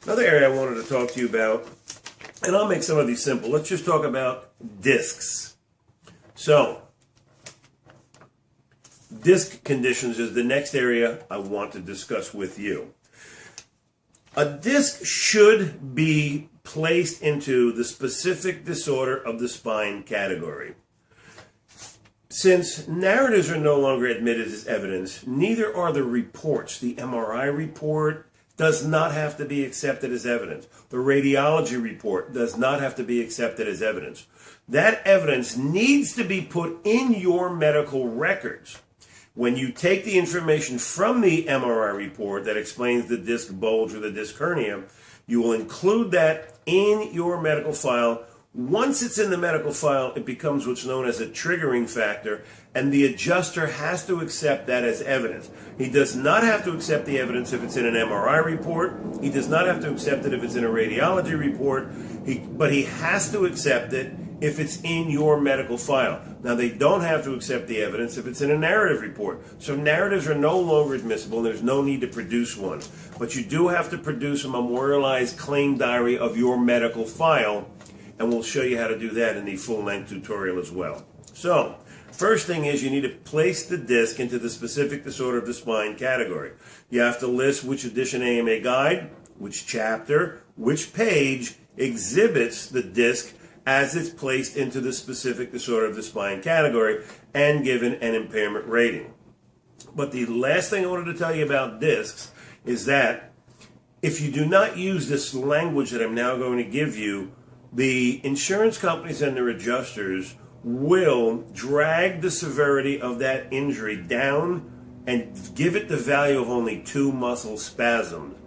Another area I wanted to talk to you about, and I'll make some of these simple. Let's just talk about discs. So, disc conditions is the next area I want to discuss with you. A disc should be placed into the specific disorder of the spine category. Since narratives are no longer admitted as evidence, neither are the reports. The MRI report does not have to be accepted as evidence. The radiology report does not have to be accepted as evidence. That evidence needs to be put in your medical records. When you take the information from the MRI report that explains the disc bulge or the disc hernia, you will include that in your medical file. Once it's in the medical file, it becomes what's known as a triggering factor, and the adjuster has to accept that as evidence. He does not have to accept the evidence if it's in an MRI report. He does not have to accept it if it's in a radiology report, but he has to accept it if it's in your medical file. Now, they don't have to accept the evidence if it's in a narrative report. So narratives are no longer admissible, and there's no need to produce one. But you do have to produce a memorialized claim diary of your medical file, and we'll show you how to do that in the full-length tutorial as well. So, first thing is you need to place the disc into the specific disorder of the spine category. You have to list which edition AMA guide, which chapter, which page exhibits the disc as it's placed into the specific disorder of the spine category and given an impairment rating. But the last thing I wanted to tell you about discs is that if you do not use this language that I'm now going to give you, the insurance companies and their adjusters will drag the severity of that injury down and give it the value of only 2 muscle spasms.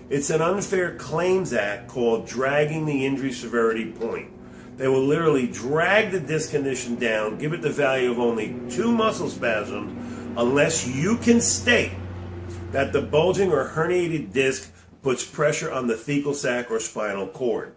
It's an unfair claims act called dragging the injury severity point. They will literally drag the disc condition down, give it the value of only 2 muscle spasms, unless you can state that the bulging or herniated disc puts pressure on the thecal sac or spinal cord.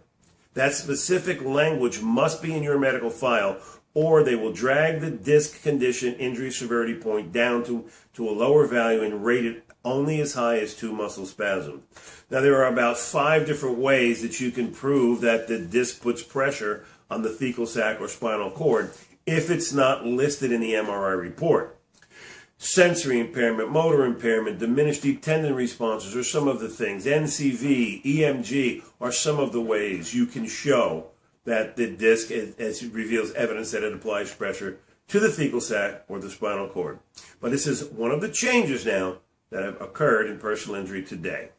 That specific language must be in your medical file, or they will drag the disc condition injury severity point down to a lower value and rate it only as high as 2 muscle spasms. Now, there are about 5 different ways that you can prove that the disc puts pressure on the thecal sac or spinal cord if it's not listed in the MRI report. Sensory impairment, motor impairment, diminished deep tendon responses are some of the things. NCV, EMG are some of the ways you can show that the disc reveals evidence that it applies pressure to the thecal sac or the spinal cord. But this is one of the changes now that have occurred in personal injury today.